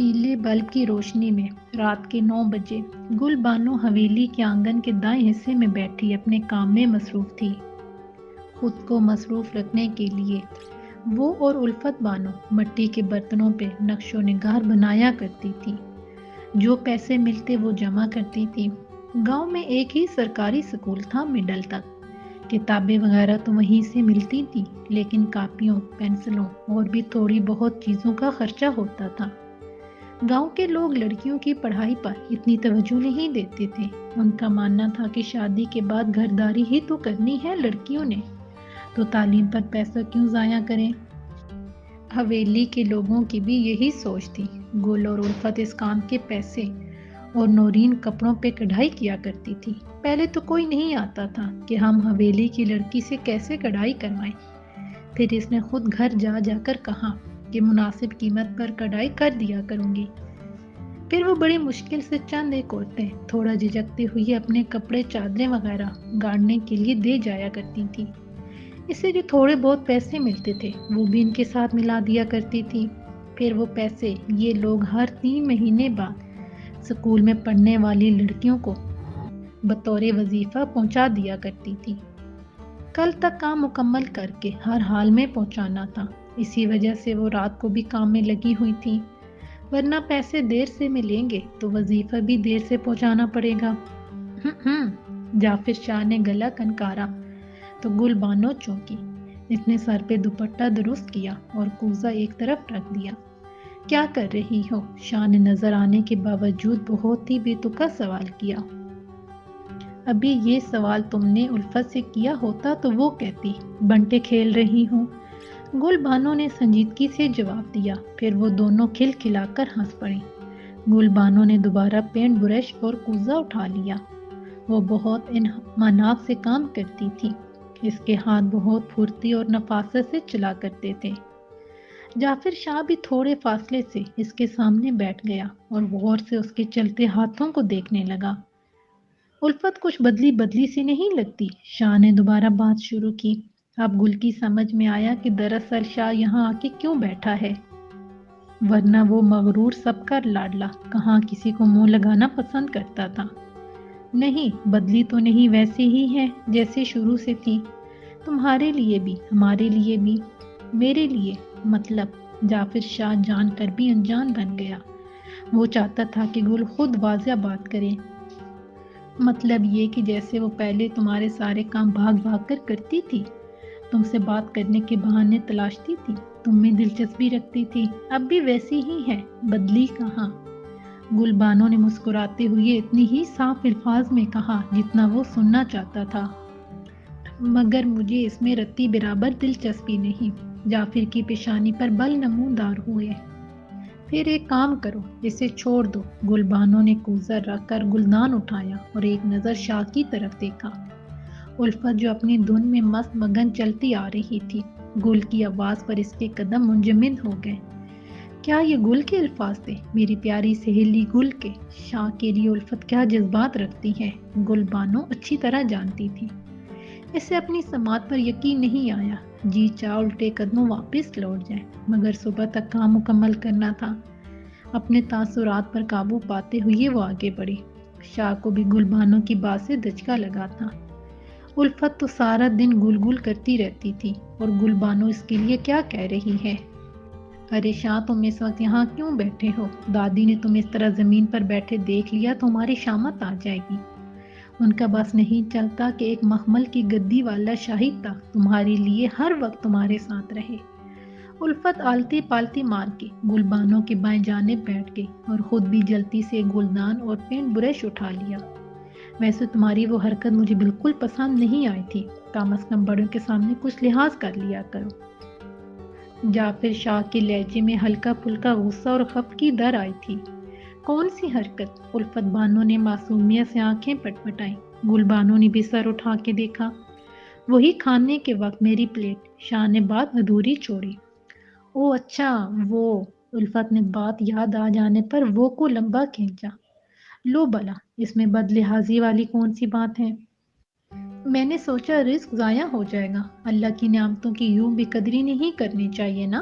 پیلے بلب کی روشنی میں رات کے 9 بجے گل بانو حویلی کے آنگن کے دائیں حصے میں بیٹھی اپنے کام میں مصروف تھی۔ خود کو مصروف رکھنے کے لیے وہ اور الفت بانو مٹی کے برتنوں پہ نقش و نگار بنایا کرتی تھی۔ جو پیسے ملتے وہ جمع کرتی تھی۔ گاؤں میں ایک ہی سرکاری سکول تھا مڈل تک۔ کتابیں وغیرہ تو وہیں سے ملتی تھی، لیکن کاپیوں، پینسلوں اور بھی تھوڑی بہت چیزوں کا خرچہ ہوتا تھا۔ گاؤں کے لوگ لڑکیوں کی پڑھائی پر اتنی توجہ نہیں دیتے تھے۔ ان کا ماننا تھا کہ شادی کے بعد گھرداری ہی تو کرنی ہے لڑکیوں نے، تو تعلیم پر پیسہ کیوں ضائع کریں۔ حویلی کے لوگوں کی بھی یہی سوچ تھی۔ گل اور الفت اس کام کے پیسے اور نورین کپڑوں پہ کڑھائی کیا کرتی تھی۔ پہلے تو کوئی نہیں آتا تھا کہ ہم حویلی کی لڑکی سے کیسے کڑھائی کروائیں۔ پھر اس نے خود گھر جا جا کر کہا کہ مناسب قیمت پر کڑھائی کر دیا کروں گی۔ پھر وہ بڑی مشکل سے چند ایک عورتیں تھوڑا جھجکتے ہوئے اپنے کپڑے، چادریں وغیرہ گاڑنے کے لیے دے جایا کرتی تھی۔ اس سے جو تھوڑے بہت پیسے ملتے تھے وہ بھی ان کے ساتھ ملا دیا کرتی تھی۔ پھر وہ پیسے یہ لوگ ہر 3 مہینے بعد سکول میں پڑھنے والی لڑکیوں کو بطور وظیفہ پہنچا دیا کرتی تھی۔ کل تک کام مکمل کر کے ہر حال میں پہنچانا تھا۔ اسی وجہ سے وہ رات کو بھی کام میں لگی ہوئی تھی، ورنہ پیسے دیر سے ملیں گے تو وظیفہ بھی دیر سے پہنچانا پڑے گا۔ جعفر شاہ نے گلا کنکارا تو گل بانو چونکی۔ اس نے سر پہ دوپٹہ درست کیا اور کوزہ ایک طرف رکھ دیا۔ کیا کر رہی ہو؟ شاہ نے نظر آنے کے باوجود بہت ہی بے تکا سوال کیا۔ ابھی یہ سوال تم نے الفت سے کیا ہوتا تو وہ کہتی بنٹے کھیل رہی ہوں۔ گل بانو نے سنجیدگی سے جواب دیا۔ پھر وہ دونوں کھل کھلا کر ہنس پڑیں۔ گل بانو نے دوبارہ پینٹ برش اور کوزہ اٹھا لیا۔ وہ بہت انمناک سے کام کرتی تھی۔ اس کے ہاتھ بہت پھرتی اور نفاست سے چلا کرتے تھے۔ جعفر شاہ بھی تھوڑے فاصلے سے اس کے سامنے بیٹھ گیا اور غور سے اس کے چلتے ہاتھوں کو دیکھنے لگا۔ الفت کچھ بدلی بدلی سی نہیں لگتی؟ شاہ نے دوبارہ بات شروع کی۔ اب گل کی سمجھ میں آیا کہ دراصل شاہ یہاں آ کے کیوں بیٹھا ہے، ورنہ وہ مغرور سب کا لاڈلا کہاں کسی کو منہ لگانا پسند کرتا تھا۔ نہیں بدلی تو نہیں، ویسے ہی ہے جیسے شروع سے تھی۔ تمہارے لیے بھی، ہمارے لیے بھی، میرے لیے مطلب۔ جعفر شاہ جان کر بھی انجان بن گیا۔ وہ چاہتا تھا کہ گل خود واضح بات کرے۔ مطلب یہ کہ جیسے وہ پہلے تمہارے سارے کام بھاگ بھاگ کر کرتی تھی، تم سے بات کرنے کے بہانے تلاشتی تھی، تم میں دلچسپی رکھتی تھی، اب بھی ویسی ہی ہے، بدلی کہاں؟ گل بانو نے مسکراتے ہوئے اتنی ہی صاف الفاظ میں کہا جتنا وہ سننا چاہتا تھا۔ مگر مجھے اس میں رتی برابر دلچسپی نہیں۔ جعفر کی پیشانی پر بل نمودار ہوئے۔ پھر ایک کام کرو، اسے چھوڑ دو۔ گل بانو نے کوزہ رکھ کر گلدان اٹھایا اور ایک نظر شاہ کی طرف دیکھا۔ الفت جو اپنی دھن میں مست مگن چلتی آ رہی تھی، گل کی آواز پر اس کے قدم منجمد ہو گئے۔ کیا یہ گل کے الفاظ تھے؟ میری پیاری سہیلی گل کے؟ شاہ کے لیے الفت کیا جذبات رکھتی ہے گل بانو اچھی طرح جانتی تھی۔ اسے اپنی سماعت پر یقین نہیں آیا۔ جی چاہ الٹے قدموں واپس لوٹ جائے، مگر صبح تک کام مکمل کرنا تھا۔ اپنے تاثرات پر قابو پاتے ہوئے وہ آگے بڑھی۔ شاہ کو بھی گل بانو کی بات سے دھچکا لگا تھا۔ الفت تو سارا دن گل گل کرتی رہتی تھی، اور گل بانو اس کے لیے کیا کہہ رہی ہے؟ ارے شاہ تم اس وقت یہاں کیوں بیٹھے ہو؟ دادی نے تم اس طرح زمین پر بیٹھے دیکھ لیا تو ہماری شامت آ جائے گی۔ ان کا بس نہیں چلتا کہ ایک مخمل کی گدی والا شاہی تخت تمہارے لیے ہر وقت تمہارے ساتھ رہے۔ الفت آلتی پالتی مار کے گل بانو کے بائیں جانب بیٹھ گئی اور خود بھی جلتی سے گلدان اور پینٹ برش اٹھا لیا۔ ویسے تمہاری وہ حرکت مجھے بالکل پسند نہیں آئی تھی، کم از کم بڑوں کے سامنے کچھ لحاظ کر لیا کرو۔ جعفر شاہ کے لہجے میں ہلکا پھلکا غصہ اور خفگی کی در آئی تھی۔ کون سی حرکت؟ الفت بانو نے معصومیت سے آنکھیں پٹپٹائیں۔ گل بانو نے بھی سر اٹھا کے دیکھا۔ وہی کھانے کے وقت میری پلیٹ۔ شاہ نے بات ادھوری چھوڑی۔ او اچھا وہ۔ الفت نے بات یاد آ جانے پر وہ کو لمبا کھینچا۔ لو بلا، اس میں بد لحاظی والی کون سی بات ہے؟ میں نے سوچا رزق ضائع ہو جائے گا، اللہ کی نعمتوں کی یوں بھی قدری نہیں کرنی چاہیے نا۔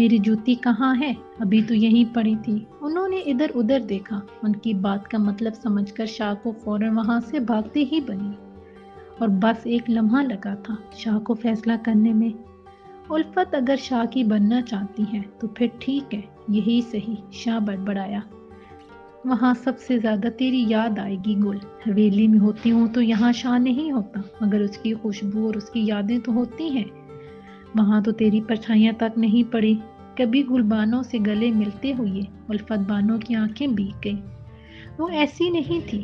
میری جوتی کہاں ہے؟ ابھی تو یہیں پڑی تھی۔ انہوں نے ادھر ادھر دیکھا۔ ان کی بات کا مطلب سمجھ کر شاہ کو فوراً وہاں سے بھاگتے ہی بنی، اور بس ایک لمحہ لگا تھا شاہ کو فیصلہ کرنے میں۔ الفت اگر شاہ کی بننا چاہتی ہے تو پھر ٹھیک ہے، یہی صحیح، شاہ بڑبڑایا۔ وہاں سب سے زیادہ تیری یاد آئے گی گل۔ حویلی میں ہوتی ہوں تو یہاں شاہ نہیں ہوتا، مگر اس کی خوشبو اور اس کی یادیں تو ہوتی ہیں۔ وہاں تو تیری پرچھائیاں تک نہیں پڑی۔ کبھی گل بانو سے گلے ملتے ہوئے الفت بانو کی آنکھیں بھیگ گئی۔ وہ ایسی نہیں تھی،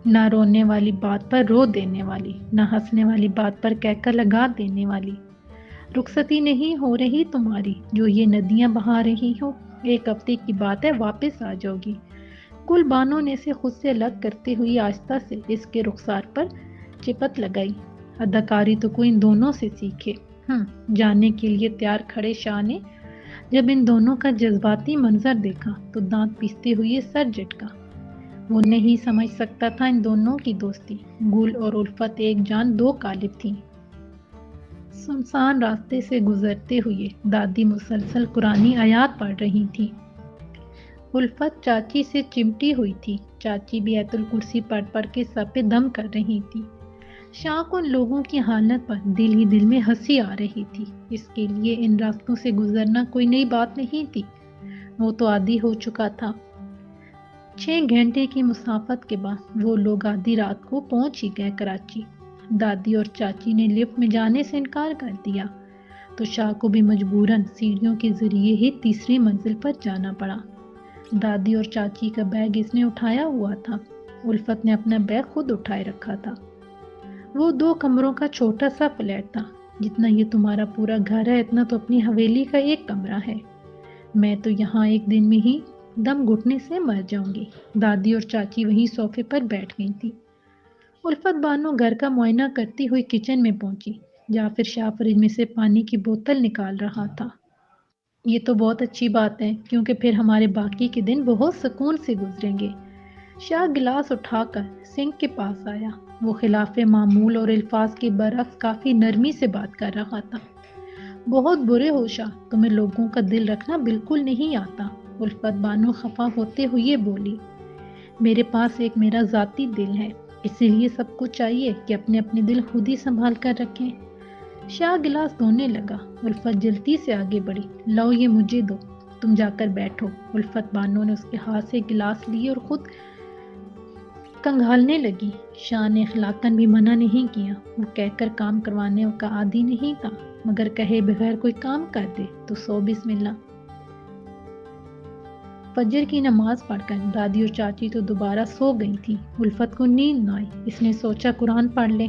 نہ رونے والی بات پر رو دینے والی، نہ ہنسنے والی بات پر کہہ لگا دینے والی۔ رخصتی نہیں ہو رہی تمہاری جو یہ ندیاں بہا رہی ہو، ایک ہفتے کی بات ہے، واپس آ جاؤ گی۔ گل بانو نے اسے خود سے الگ کرتے ہوئی آہستہ سے اس کے رخسار پر چپت لگائی۔ اداکاری تو کوئی ان دونوں سے سیکھے۔ جانے کے لیے تیار کھڑے شاہ نے جب ان دونوں کا جذباتی منظر دیکھا تو دانت پیستے ہوئے سر جھٹکا۔ وہ نہیں سمجھ سکتا تھا ان دونوں کی دوستی۔ گل اور الفت ایک جان دو قالب تھیں۔ سنسان راستے سے گزرتے ہوئے دادی مسلسل قرآنی آیات پڑھ رہی تھی۔ الفت چاچی سے چمٹی ہوئی تھی۔ چاچی بھی آیت الکرسی پڑھ پڑھ کے سر پہ دم کر رہی تھی۔ شاہ کو ان لوگوں کی حالت پر دل ہی دل میں ہنسی آ رہی تھی۔ اس کے لیے ان راستوں سے گزرنا کوئی نئی بات نہیں تھی، وہ تو عادی ہو چکا تھا۔ 6 گھنٹے کی مسافت کے بعد وہ لوگ آدھی رات کو پہنچ ہی گئے کراچی۔ دادی اور چاچی نے لفٹ میں جانے سے انکار کر دیا تو شاہ کو بھی مجبوراً سیڑھیوں کے ذریعے ہی تیسری منزل پر جانا پڑا۔ دادی اور چاچی کا بیگ اس نے اٹھایا ہوا تھا، الفت نے اپنا بیگ خود اٹھائے رکھا تھا۔ وہ 2 کمروں کا چھوٹا سا فلیٹ تھا۔ جتنا یہ تمہارا پورا گھر ہے اتنا تو اپنی حویلی کا ایک کمرہ ہے۔ میں تو یہاں ایک دن میں ہی دم گھٹنے سے مر جاؤں گی۔ دادی اور چاچی وہیں صوفے پر بیٹھ گئی تھی۔ الفت بانو گھر کا معائنہ کرتی ہوئی کچن میں پہنچی، جہاں پھر شاہ فریج میں سے پانی کی بوتل نکال رہا تھا۔ یہ تو بہت اچھی بات ہے، کیونکہ پھر ہمارے باقی کے دن بہت سکون سے گزریں گے۔ شاہ گلاس اٹھا کر سنک کے پاس آیا۔ وہ خلاف معمول اور الفاظ کے برعکس کافی نرمی سے بات کر رہا تھا۔ بہت برے ہو شاہ، تمہیں لوگوں کا دل رکھنا بالکل نہیں آتا۔ الفت بانو خفا ہوتے ہوئے بولی، میرے پاس ایک میرا ذاتی دل ہے، اسی لیے سب کو چاہیے کہ اپنے اپنے دل خود ہی سنبھال کر رکھیں۔ شاہ گلاس دھونے لگا۔ الفت جلدی سے آگے بڑھی، لاؤ یہ مجھے دو، تم جا کر بیٹھو۔ الفت بانو نے اس کے ہاتھ سے گلاس لی اور خود کنگھالنے لگی۔ شاہ نے اخلاقاً بھی منع نہیں کیا، وہ کہہ کر کام کروانے کا عادی نہیں تھا، مگر کہے بغیر کوئی کام کر دے تو 100 بسم اللہ۔ فجر کی نماز پڑھ کر دادی اور چاچی تو دوبارہ سو گئی تھی۔ الفت کو نیند نہ آئی، اس نے سوچا قرآن پڑھ لے،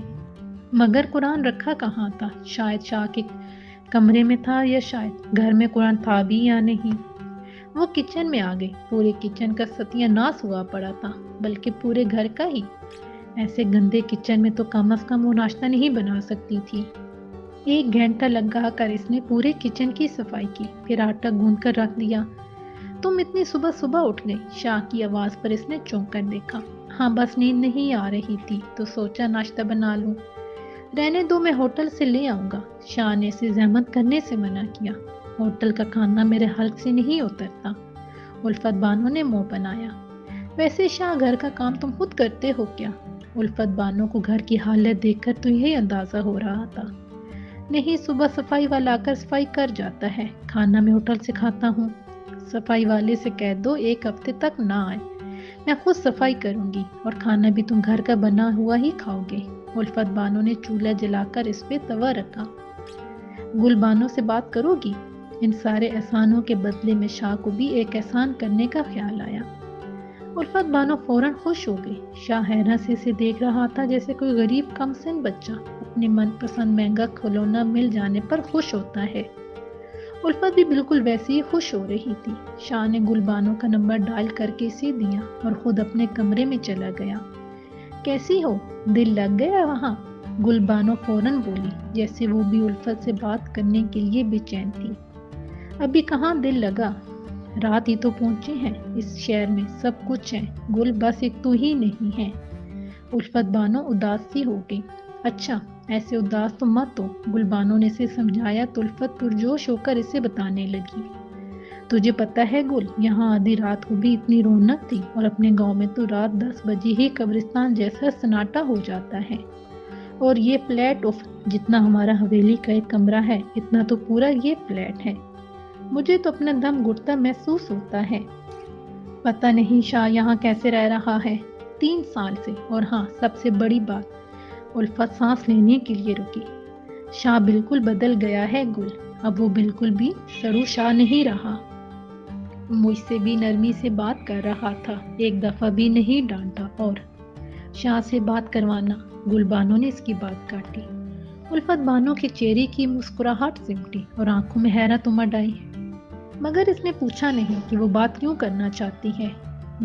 مگر قرآن رکھا کہاں تھا؟ شاید شاہ کے کمرے میں تھا، یا شاید گھر میں قرآن تھا بھی یا نہیں۔ وہ کچن میں آ گئی۔ پورے کچن کا ستیہ ناش ہوا پڑا تھا، بلکہ پورے گھر کا ہی۔ ایسے گندے کچن میں تو کم از کم وہ ناشتہ نہیں بنا سکتی تھی۔ 1 گھنٹہ لگا کر اس نے پورے کچن کی صفائی کی، پھر آٹا گوندھ کر رکھ دیا۔ تم اتنی صبح صبح اٹھ گئی؟ شاہ کی آواز پر اس نے چونک کر دیکھا۔ ہاں، بس نیند نہیں آ رہی تھی تو سوچا ناشتہ بنا لوں۔ رہنے دو، میں ہوٹل سے لے آؤں گا۔ شاہ نے اسے زحمت کرنے سے منع کیا۔ ہوٹل کا کھانا میرے حلق سے نہیں اترتا۔ الفت بانو نے منہ بنایا۔ ویسے شاہ، گھر کا کام تم خود کرتے ہو کیا؟ الفت بانو کو گھر کی حالت دیکھ کر تو یہی اندازہ ہو رہا تھا۔ نہیں، صبح صفائی والا آ کر صفائی کر جاتا ہے، کھانا میں ہوٹل سے کھاتا ہوں۔ صفائی والے سے کہہ دو 1 ہفتے تک نہ آئے، میں خود صفائی کروں گی، اور کھانا بھی تم گھر کا بنا ہوا ہی کھاؤ گے۔ الفت بانو نے چولہا جلا کر اس پہ توا رکھا۔ گل بانو سے بات کرو گی؟ ان سارے احسانوں کے بدلے میں شاہ کو بھی ایک احسان کرنے کا خیال آیا۔ الفت بانو فوراً خوش ہو گئی۔ شاہ حیرت سے اسے دیکھ رہا تھا، جیسے کوئی غریب کم سن بچہ اپنے من پسند مہنگا کھلونا مل جانے پر خوش ہوتا ہے۔ الفت بھی بالکل ویسے ہی خوش ہو رہی تھی۔ شاہ نے گل بانو کا نمبر ڈائل کر کے اسے دیا اور خود اپنے کمرے میں چلا گیا۔ کیسی ہو؟ دل لگ گیا وہاں؟ گل بانو فوراً بولی، جیسے وہ بھی الفت سے بات کرنے کے لیے بے چین تھی۔ ابھی کہاں دل لگا، رات ہی تو پہنچے ہیں، اس شہر میں سب کچھ ہے گل، بس ایک تو ہی نہیں ہے۔ الفت بانو اداس سی ہو گئی۔ اچھا ایسے اداس تو مت ہو، گلبانو نے اسے سمجھایا تو الفت پرجوش ہو کر اسے بتانے لگی۔ تجھے پتہ ہے گل، یہاں آدھی رات کو بھی اتنی رونق تھی، اور اپنے گاؤں میں تو رات 10 بجے ہی قبرستان جیسا سناٹا ہو جاتا ہے۔ اور یہ فلیٹ اف، جتنا ہمارا حویلی کا ایک کمرہ ہے اتنا تو پورا یہ فلیٹ ہے۔ مجھے تو اپنا دم گھٹتا محسوس ہوتا ہے۔ پتہ نہیں شاہ یہاں کیسے رہ رہا ہے 3 سال سے۔ اور ہاں، سب سے بڑی بات، الفت سانس لینے کے لیے رکی۔ شاہ بالکل بدل گیا ہے گل، اب وہ بالکل بھی سرو شاہ نہیں رہا۔ مجھ سے بھی نرمی سے بات کر رہا تھا، ایک دفعہ بھی نہیں ڈانٹا۔ اور شاہ سے بات کروانا، گل بانو نے اس کی بات کاٹی۔ الفت بانو کے چہرے کی مسکراہٹ سمٹی اور آنکھوں میں حیرت امڈ آئی، مگر اس نے پوچھا نہیں کہ وہ بات کیوں کرنا چاہتی ہے۔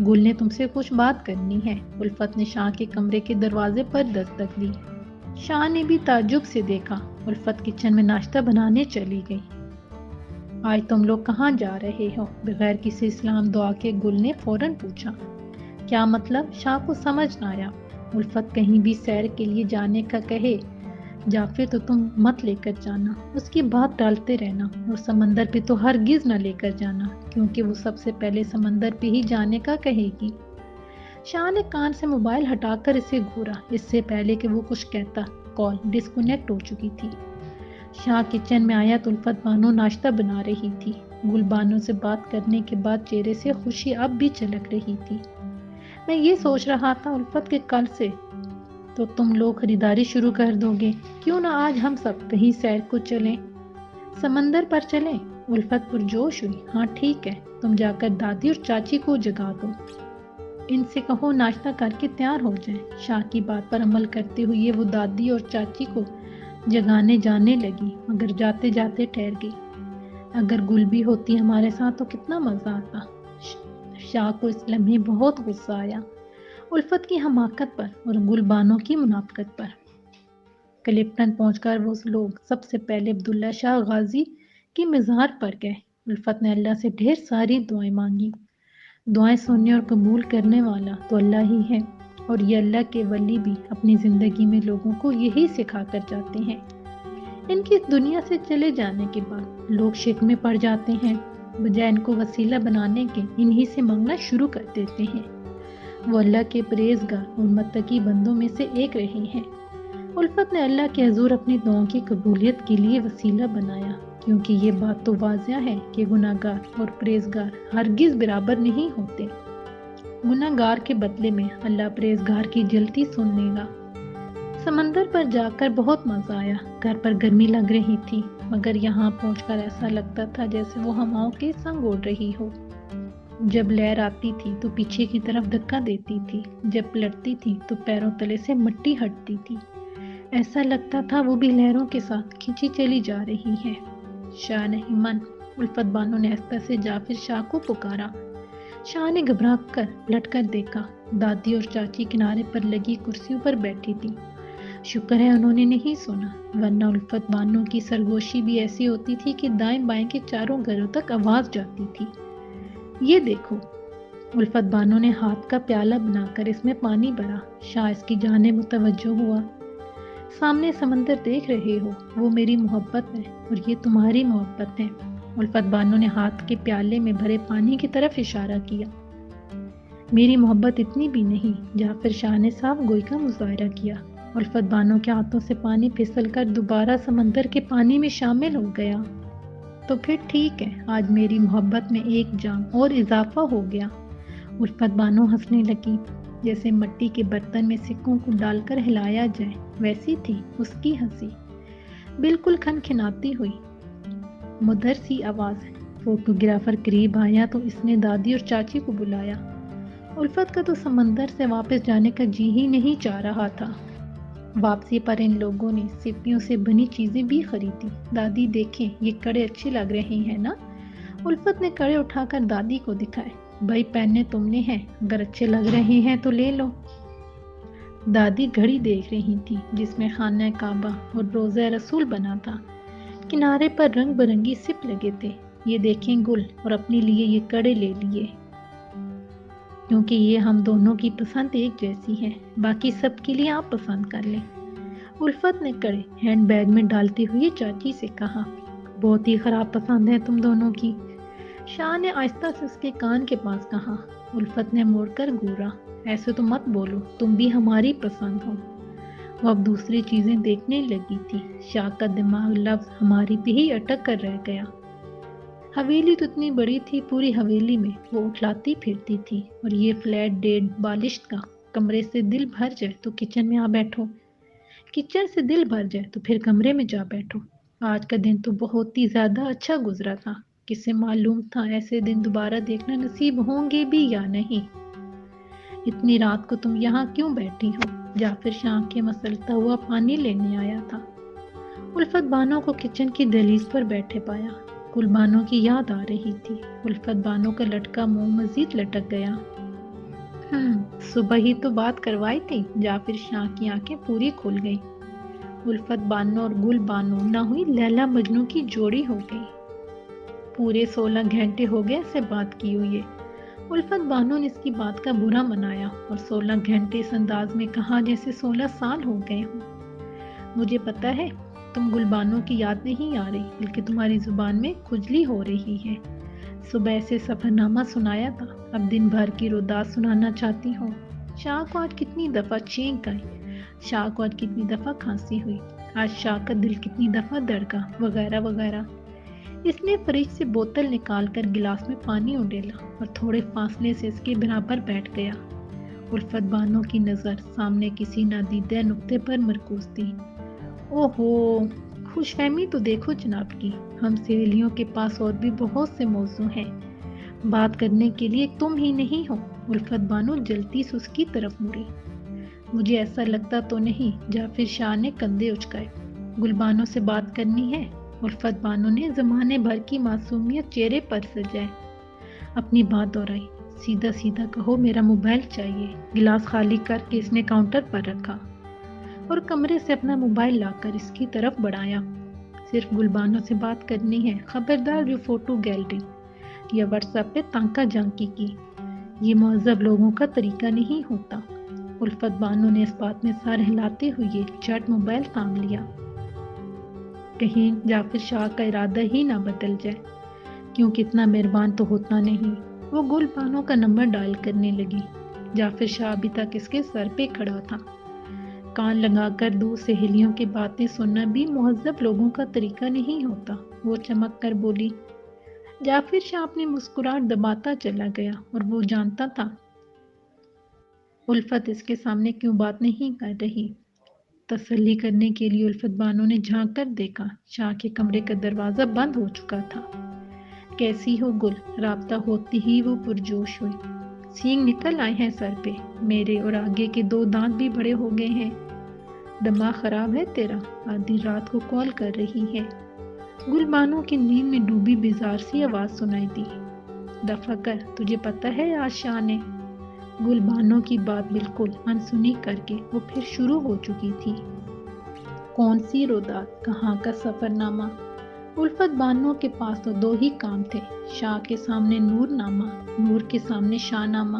گل نے تم سے کچھ بات کرنی ہے۔ الفت نے شاہ کے کمرے کے دروازے پر دستک دی۔ شاہ نے بھی تعجب سے دیکھا۔ الفت کچن میں ناشتہ بنانے چلی گئی۔ آج تم لوگ کہاں جا رہے ہو؟ بغیر کسی سلام دعا کے گل نے فوراً پوچھا۔ کیا مطلب؟ شاہ کو سمجھ نہ آیا۔ الفت کہیں بھی سیر کے لیے جانے کا کہے، یا پھر تو تم مت لے کر جانا، اس کی بات ٹالتے رہنا، اور سمندر پہ تو ہرگز نہ لے کر جانا، کیونکہ وہ سب سے پہلے سمندر پہ ہی جانے کا کہے گی۔ شاہ نے کان سے موبائل ہٹا کر اسے گھورا۔ اس سے پہلے کہ وہ کچھ کہتا، کال ڈسکنیکٹ ہو چکی تھی۔ شاہ کچن میں آیا تو الفت بانو ناشتہ بنا رہی تھی۔ گل بانو سے بات کرنے کے بعد چہرے سے خوشی اب بھی چلک رہی تھی۔ میں یہ سوچ رہا تھا الفت کہ کل سے تو تم لوگ خریداری شروع کر دو گے، کیوں نہ آج ہم سب کہیں سیر کو چلیں، سمندر پر چلیں؟ الفت پرجوش ہوئی۔ ہاں ٹھیک ہے، تم جا کر دادی اور چاچی کو جگا دو، ان سے کہو ناشتہ کر کے تیار ہو جائیں۔ شاہ کی بات پر عمل کرتے ہوئے وہ دادی اور چاچی کو جگانے جانے لگی، مگر جاتے جاتے ٹھہر گئی۔ اگر گل بھی ہوتی ہمارے ساتھ تو کتنا مزہ آتا۔ شاہ کو اس لمحے بہت غصہ آیا، الفت کی حماقت پر اور گل بانو کی منافقت پر۔ کلپٹن پہنچ کر وہ لوگ سب سے پہلے عبداللہ شاہ غازی کی مزار پر گئے۔ الفت نے اللہ سے ڈھیر ساری دعائیں مانگی۔ دعائیں سننے اور قبول کرنے والا تو اللہ ہی ہے، اور یہ اللہ کے ولی بھی اپنی زندگی میں لوگوں کو یہی سکھا کر جاتے ہیں۔ ان کی اس دنیا سے چلے جانے کے بعد لوگ شک میں پڑ جاتے ہیں، بجائے ان کو وسیلہ بنانے کے انہی سے مانگنا شروع کر دیتے ہیں۔ وہ اللہ کے پرہیزگار اور متقی بندوں میں سے ایک رہے ہیں۔ الفت نے اللہ کے حضور اپنی دعاؤں کی قبولیت کے لیے وسیلہ بنایا، کیونکہ یہ بات تو واضح ہے کہ گناہگار اور پرہیزگار ہرگز برابر نہیں ہوتے۔ گناہگار کے بدلے میں اللہ پرہیزگار کی جلتی سن لے گا۔ سمندر پر جا کر بہت مزہ آیا۔ گھر پر گرمی لگ رہی تھی، مگر یہاں پہنچ کر ایسا لگتا تھا جیسے وہ ہواؤں کے سنگ اڑ رہی ہو۔ جب لہر آتی تھی تو پیچھے کی طرف دھکا دیتی تھی، جب پلٹتی تھی تو پیروں تلے سے مٹی ہٹتی تھی۔ ایسا لگتا تھا وہ بھی لہروں کے ساتھ کھینچی چلی جا رہی ہے۔ شاہ نہیں من، الفت بانو نے آہستہ سے جعفر شاہ کو پکارا۔ شاہ نے گھبرا کر پلٹ کر دیکھا، دادی اور چاچی کنارے پر لگی کرسیوں پر بیٹھی تھی۔ شکر ہے انہوں نے نہیں سنا، ورنہ الفت بانو کی سرگوشی بھی ایسی ہوتی تھی کہ دائیں بائیں کے چاروں گھروں تک آواز جاتی تھی۔ یہ دیکھو، الفت بانو نے ہاتھ کا پیالہ بنا کر اس میں پانی بھرا۔ شاہ اس کی جانب متوجہ ہوا۔ سامنے سمندر دیکھ رہے ہو، وہ میری محبت ہے اور یہ تمہاری محبت ہے۔ الفت بانو نے ہاتھ کے پیالے میں بھرے پانی کی طرف اشارہ کیا۔ میری محبت اتنی بھی نہیں، جعفر شاہ نے صاف گوئی کا مظاہرہ کیا۔ الفت بانو کے ہاتھوں سے پانی پھسل کر دوبارہ سمندر کے پانی میں شامل ہو گیا۔ تو پھر ٹھیک ہے، آج میری محبت میں ایک جام اور اضافہ ہو گیا۔ الفت بانو ہنسنے لگی، جیسے مٹی کے برتن میں سکوں کو ڈال کر ہلایا جائے، ویسی تھی اس کی ہنسی، بالکل کھنکھناتی ہوئی، مدھر سی آواز۔ فوٹوگرافر قریب آیا تو اس نے دادی اور چاچی کو بلایا۔ الفت کا تو سمندر سے واپس جانے کا جی ہی نہیں چاہ رہا تھا۔ واپسی پر ان لوگوں نے سیپیوں سے بنی چیزیں بھی خریدی۔ دادی دیکھیں، یہ کڑے اچھے لگ رہے ہیں نا؟ الفت نے کڑے اٹھا کر دادی کو دکھائے۔ بھائی پہننے تم نے ہیں، اگر اچھے لگ رہے ہیں تو لے لو۔ دادی گھڑی دیکھ رہی تھی جس میں خانہ کعبہ اور روضہ رسول بنا تھا، کنارے پر رنگ برنگی سپ لگے تھے۔ یہ دیکھیں گل، اور اپنے لیے یہ کڑے لے لیے، کیونکہ یہ ہم دونوں کی پسند ایک جیسی ہے، باقی سب کے لیے آپ پسند کر لیں۔ الفت نے کڑے ہینڈ بیگ میں ڈالتے ہوئے چاچی سے کہا، بہت ہی خراب پسند ہے تم دونوں کی۔ شاہ نے آہستہ سے اس کے کان کے پاس کہا۔ الفت نے مڑ کر گورا، ایسے تو مت بولو، تم بھی ہماری پسند ہو۔ وہ اب دوسری چیزیں دیکھنے لگی تھی۔ شاہ کا دماغ لفظ ہماری پہ ہی اٹک کر رہ گیا۔ حویلی تو اتنی بڑی تھی، پوری حویلی میں وہ اٹھلاتی پھرتی تھی، اور یہ فلیٹ ڈیڑھ بالشت کا کمرے سے دل بھر جائے تو کچن میں آ بیٹھو، کچن سے دل بھر جائے تو پھر کمرے میں جا بیٹھو۔ آج کا دن تو بہت ہی زیادہ اچھا گزرا تھا، کسے معلوم تھا ایسے دن دوبارہ دیکھنا نصیب ہوں گے بھی یا نہیں۔ اتنی رات کو تم یہاں کیوں بیٹھی ہو؟ جعفر شاہ کے مسلتا ہوا پانی لینے آیا تھا۔ الفت بانو کو کچن کی دہلیز پر بیٹھے پایا۔ گل بانو کی یاد آ رہی تھی۔ الفت بانو کا لٹکا منہ مزید لٹک گیا۔ صبح ہی تو بات کروائی تھی۔ جعفر شاہ کی آنکھیں پوری کھل گئیں۔ الفت بانو اور گل بانو نہ ہوئی لیلا مجنوں کی جوڑی ہو گئی۔ پورے 16 گھنٹے ہو گئے اسے بات کی ہوئی ہے۔ الفت بانو نے اس کی بات کا برا منایا اور 16 گھنٹے اس انداز میں کہا جیسے 16 سال ہو گئے ہوں۔ مجھے پتا ہے تم گل بانو کی یاد نہیں آ رہی، بلکہ تمہاری زبان میں کھجلی ہو رہی ہے۔ صبح سے سفر نامہ سنایا تھا، اب دن بھر کی روداد سنانا چاہتی ہو۔ شاہ کو آج کتنی دفعہ چھینک آئی، شاہ کو آج کتنی دفعہ کھانسی ہوئی، آج شاہ کا دل کتنی دفعہ دھڑکا، وغیرہ وغیرہ۔ اس نے فریج سے بوتل نکال کر گلاس میں پانی اڈیلا اور تھوڑے فاصلے سے اس کے برابر بیٹھ گیا۔ الفت بانو کی نظر سامنے کسی نادیدہ نقطے پر مرکوز تھی۔ اوہو، خوش فہمی تو دیکھو جناب کی، ہم سہیلیوں کے پاس اور بھی بہت سے موضوع ہیں، بات کرنے کے لیے تم ہی نہیں ہو۔ الفت بانو جلتی سے اس کی طرف مڑی۔ مجھے ایسا لگتا تو نہیں، جعفر شاہ نے کندھے اچکائے۔ گل بانو سے بات کرنی ہے؟ الفت بانو نے زمانے بھر کی معصومیت چہرے پر سجائے، اپنی بات دہرائی۔ سیدھا سیدھا کہو میرا موبائل چاہیے۔ گلاس خالی کر کے اس نے کاؤنٹر پر رکھا اور کمرے سے اپنا موبائل لا کر اس کی طرف بڑھایا۔ صرف گل بانو سے بات کرنی ہے، خبردار جو فوٹو گیلری یا واٹس ایپ پہ تانکا جھانکی کی، یہ مہذب لوگوں کا طریقہ نہیں ہوتا۔ الفت بانو نے اس بات میں سر ہلاتے ہوئے جھٹ موبائل تھام لیا، کہیں جعفر شاہ کا ارادہ ہی نہ بدل جائے، کیونکہ اتنا مہربان تو ہوتا نہیں۔ وہ گل بانو کا نمبر ڈائل کرنے لگی۔ جعفر شاہ ابھی تک اس کے سر پہ کھڑا تھا۔ کان لگا کر دو سہیلیوں کی باتیں سننا بھی مہذب لوگوں کا طریقہ نہیں ہوتا۔ وہ چمک کر بولی۔ جعفر شاہ اپنی مسکراہٹ دباتا چلا گیا اور وہ جانتا تھا الفت اس کے سامنے کیوں بات نہیں کر رہی۔ تسلی کرنے کے لیے الفت بانو نے جھانک کر دیکھا، شاہ کے کمرے کا دروازہ بند ہو چکا تھا۔ کیسی ہو گل؟ رابطہ ہوتی ہی وہ پرجوش ہوئی۔ سینگ نکل آئے ہیں سر پہ، میرے اور آگے کے 2 دانت بھی بڑے ہو گئے ہیں۔ دماغ خراب ہے تیرا؟ آدھی رات کو کال کر رہی ہے۔ گل بانو کی نیند میں ڈوبی بیزار سی آواز سنائی دی۔ دفع کر، تجھے پتا ہے آج شاہ نے؟ گل بانو کی بات بالکل انسنی کر کے وہ پھر شروع ہو چکی تھی۔ کون سی روداد؟ کہاں کا سفر نامہ؟ الفت بانو کے پاس تو 2 ہی کام تھے، شاہ کے سامنے نور نامہ، نور کے سامنے شاہ نامہ۔